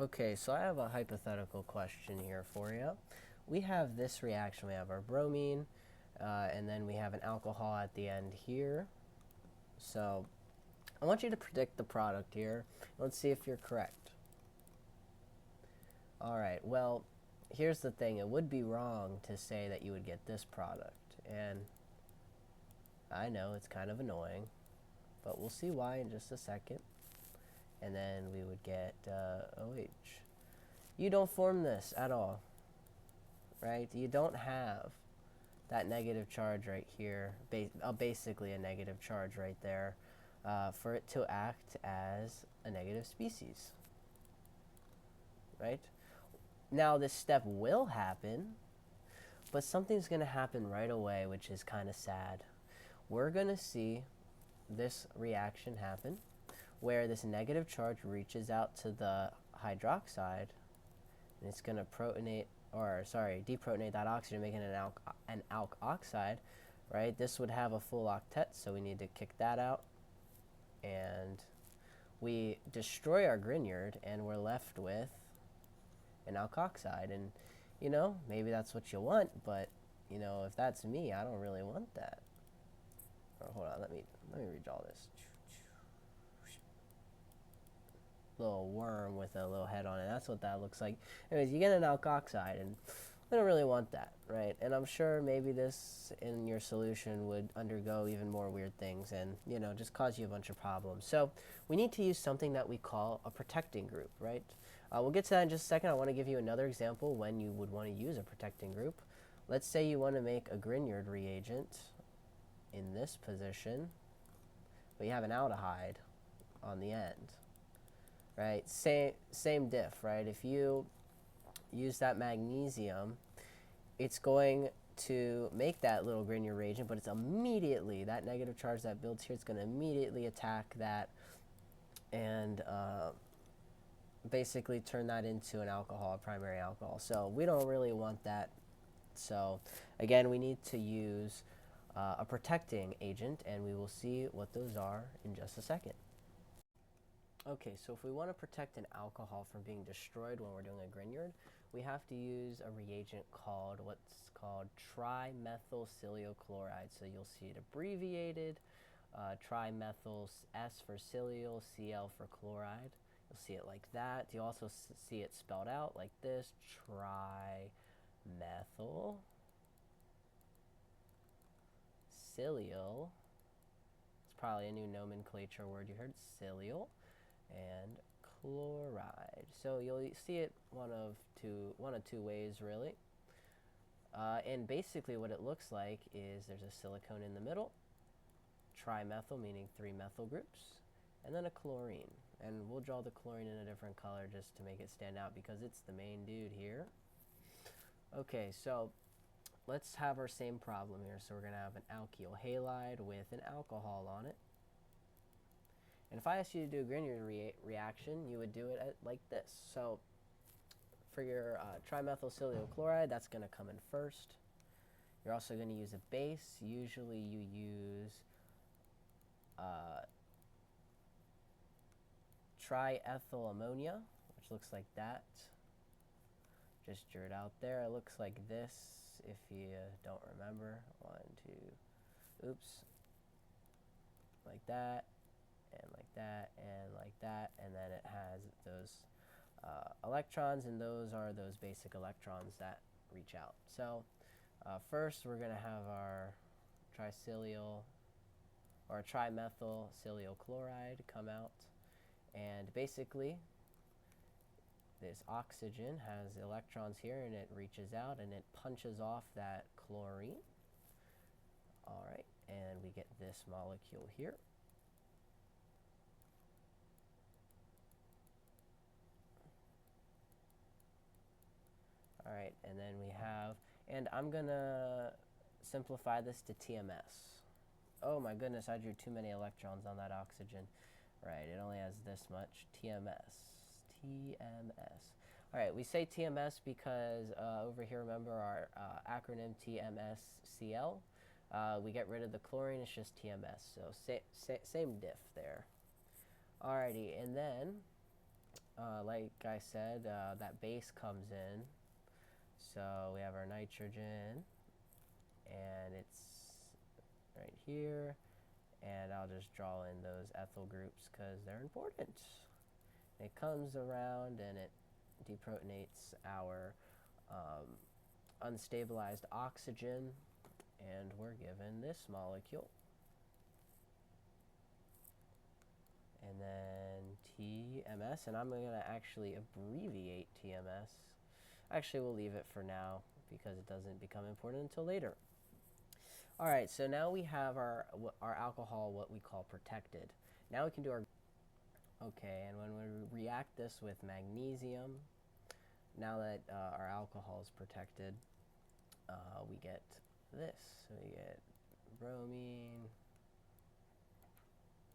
Okay, so I have a hypothetical question here for you. We have this reaction. We have our bromine, and then we have an alcohol at the end here. So I want you to predict the product here. Let's see if you're correct. All right, well, here's the thing. It would be wrong to say that you would get this product. And I know it's kind of annoying, but we'll see why in just a second. And then we would get OH. You don't form this at all, right? You don't have that negative charge right here, basically a negative charge right there, for it to act as a negative species, right? Now, this step will happen, but something's going to happen right away, which is kind of sad. We're going to see this reaction happen where this negative charge reaches out to the hydroxide, and it's going to deprotonate that oxygen, making an alk oxide, right? This would have a full octet, so we need to kick that out. And we destroy our Grignard, and we're left with an alkoxide. And, maybe that's what you want, but, if that's me, I don't really want that. Hold on, let me redraw this. Little worm with a little head on it. That's what that looks like. Anyways, you get an alkoxide, and we don't really want that, right? And I'm sure maybe this in your solution would undergo even more weird things and, just cause you a bunch of problems. So we need to use something that we call a protecting group, right? We'll get to that in just a second. I want to give you another example when you would want to use a protecting group. Let's say you want to make a Grignard reagent in this position, but you have an aldehyde on the end, right? Same diff, right? If you use that magnesium, it's going to make that little Grignard reagent, but it's immediately, that negative charge that builds here, it's going to immediately attack that and basically turn that into an alcohol, a primary alcohol. So we don't really want that. So again, we need to use a protecting agent, and we will see what those are in just a second. Okay, so if we want to protect an alcohol from being destroyed when we're doing a Grignard, we have to use a reagent called what's called trimethylsilyl chloride. So you'll see it abbreviated, trimethyl S for silyl, Cl for chloride. You'll see it like that. You also see it spelled out like this, trimethyl silyl. It's probably a new nomenclature word you heard, silyl, and chloride. So you'll see it one of two ways, really. And basically what it looks like is there's a silicone in the middle, trimethyl meaning 3 methyl groups, and then a chlorine. And we'll draw the chlorine in a different color just to make it stand out because it's the main dude here. Okay, so let's have our same problem here. So we're going to have an alkyl halide with an alcohol on it. And if I asked you to do a Grignard reaction, you would do it like this. So for your trimethylsilyl chloride, that's going to come in first. You're also going to use a base. Usually you use triethyl ammonia, which looks like that. Just drew it out there. It looks like this if you don't remember. 1, 2, oops. Like that, and like that, and like that. And then it has those electrons, and those are those basic electrons that reach out. So first we're going to have our trimethyl silyl chloride come out, and basically this oxygen has electrons here, and it reaches out and it punches off that chlorine. All right, and we get this molecule here. All right, and then we have, and I'm going to simplify this to TMS. Oh my goodness, I drew too many electrons on that oxygen. Right, it only has this much. TMS. TMS. All right, we say TMS because over here, remember our acronym DMSCl. We get rid of the chlorine, it's just TMS. So same diff there. Alrighty, and then like I said, that base comes in. So we have our nitrogen, and it's right here. And I'll just draw in those ethyl groups because they're important. It comes around and it deprotonates our unstabilized oxygen, and we're given this molecule. And then TMS, and I'm going to actually abbreviate TMS. Actually, we'll leave it for now because it doesn't become important until later. All right, so now we have our alcohol, what we call protected. Now we can do our, okay, and when we react this with magnesium, now that our alcohol is protected, we get this. So we get bromine,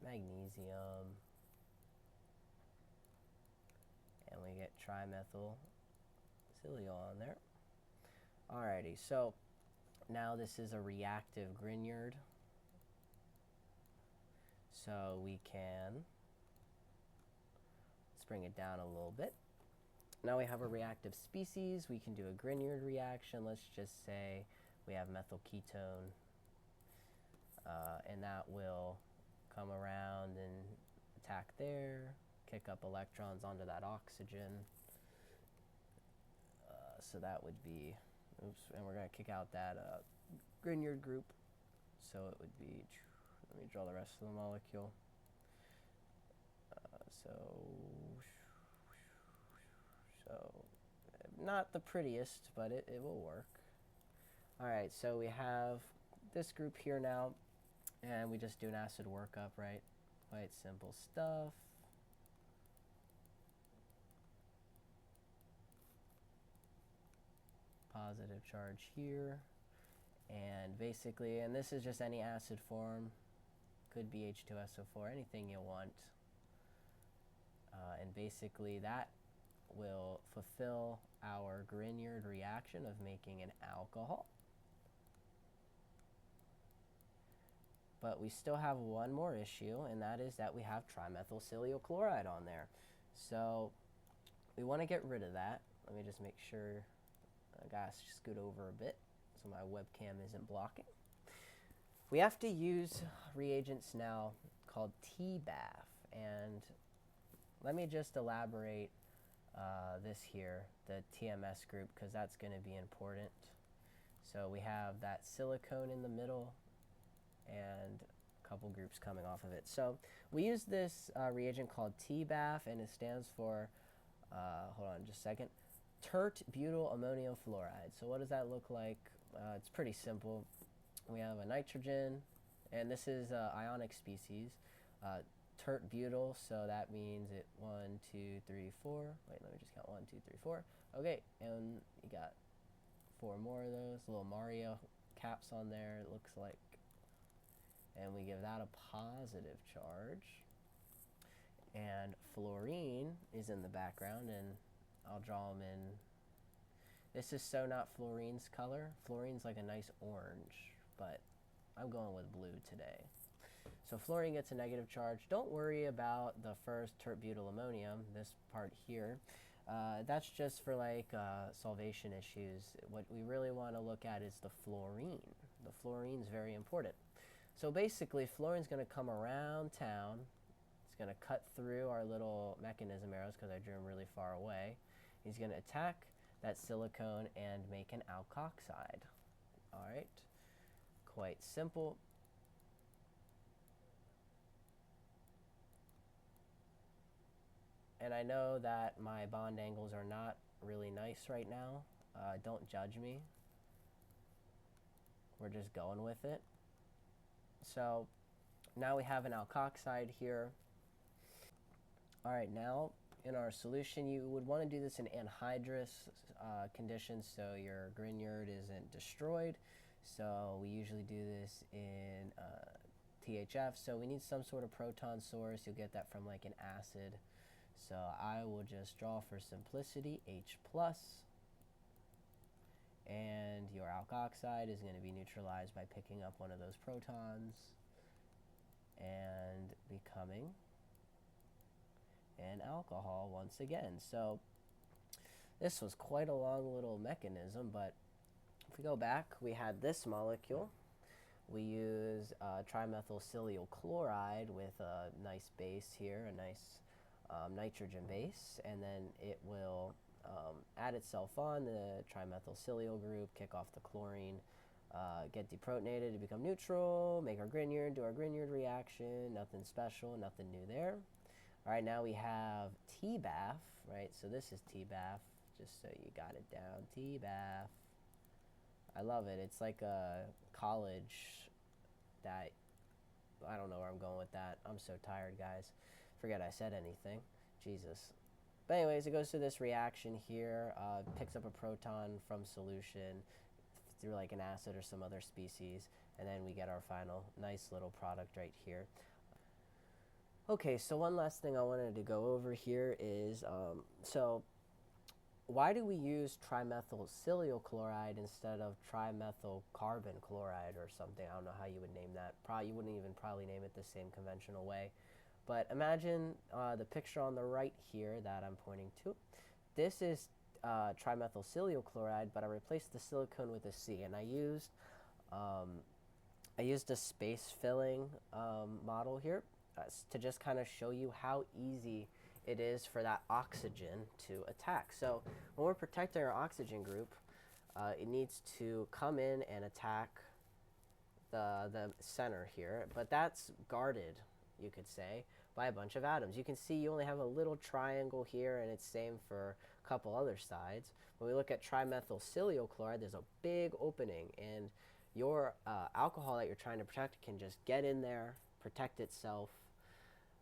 magnesium, and we get trimethylsilyl on there. Alrighty, so now this is a reactive Grignard. So we can, let's bring it down a little bit. Now we have a reactive species. We can do a Grignard reaction. Let's just say we have methyl ketone, and that will come around and attack there, kick up electrons onto that oxygen. So that would be, oops, and we're going to kick out that Grignard group. So it would be, let me draw the rest of the molecule. So not the prettiest, but it will work. All right, so we have this group here now, and we just do an acid workup, right? Quite simple stuff. Positive charge here, and basically, and this is just any acid form, could be H2SO4, anything you want, and basically that will fulfill our Grignard reaction of making an alcohol. But we still have one more issue, and that is that we have trimethylsilyl chloride on there. So we want to get rid of that. Let me just make sure, I gotta scoot over a bit so my webcam isn't blocking. We have to use reagents now called TBAF, and let me just elaborate this here, the TMS group, because that's going to be important. So we have that silicone in the middle and a couple groups coming off of it. So we use this reagent called TBAF, and it stands for, hold on just a second, tert butyl ammonium fluoride. So what does that look like? It's pretty simple. We have a nitrogen, and this is ionic species, tert butyl, so that means it 1, 2, 3, 4. Wait, let me just count 1, 2, 3, 4. Okay, and you got 4 more of those little Mario caps on there, it looks like. And we give that a positive charge. And fluorine is in the background, and I'll draw them in. This is so not fluorine's color. Fluorine's like a nice orange, but I'm going with blue today. So fluorine gets a negative charge. Don't worry about the first tert butyl ammonium, this part here. That's just for like solvation issues. What we really want to look at is the fluorine. The fluorine is very important. So basically, fluorine's going to come around town. It's going to cut through our little mechanism arrows because I drew them really far away. He's going to attack that silicone and make an alkoxide. All right, quite simple. And I know that my bond angles are not really nice right now. Don't judge me. We're just going with it. So now we have an alkoxide here. All right, now in our solution, you would want to do this in anhydrous conditions so your Grignard isn't destroyed. So we usually do this in THF. So we need some sort of proton source. You'll get that from like an acid. So I will just draw for simplicity H+, and your alkoxide is going to be neutralized by picking up one of those protons and becoming and alcohol once again. So this was quite a long little mechanism, but if we go back, we had this molecule. We use trimethylsilyl chloride with a nice base here, a nice nitrogen base, and then it will add itself on the trimethylsilyl group, kick off the chlorine, get deprotonated to become neutral, make our Grignard, do our Grignard reaction, nothing special, nothing new there. All right, now we have TBAF, right? So this is TBAF, just so you got it down, TBAF. I love it. It's like a college that, I don't know where I'm going with that. I'm so tired, guys. Forget I said anything. Jesus. But anyways, it goes through this reaction here, picks up a proton from solution through like an acid or some other species, and then we get our final nice little product right here. Okay, so one last thing I wanted to go over here is, so why do we use trimethylsilyl chloride instead of trimethyl carbon chloride or something? I don't know how you would name that. Probably you wouldn't even probably name it the same conventional way. But imagine the picture on the right here that I'm pointing to. This is trimethylsilyl chloride, but I replaced the silicone with a C, and I used a space filling model here to just kind of show you how easy it is for that oxygen to attack. So when we're protecting our oxygen group, it needs to come in and attack the center here, but that's guarded, you could say, by a bunch of atoms. You can see you only have a little triangle here, and it's same for a couple other sides. When we look at trimethylsilyl chloride, there's a big opening, and your alcohol that you're trying to protect can just get in there, protect itself,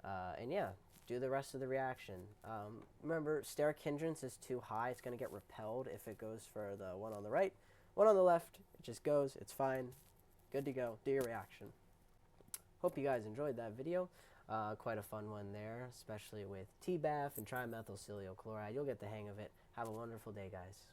and yeah, do the rest of the reaction. Remember, steric hindrance is too high. It's going to get repelled if it goes for the one on the right. One on the left, it just goes. It's fine. Good to go. Do your reaction. Hope you guys enjoyed that video. Quite a fun one there, especially with TBAF and trimethylsilyl chloride. You'll get the hang of it. Have a wonderful day, guys.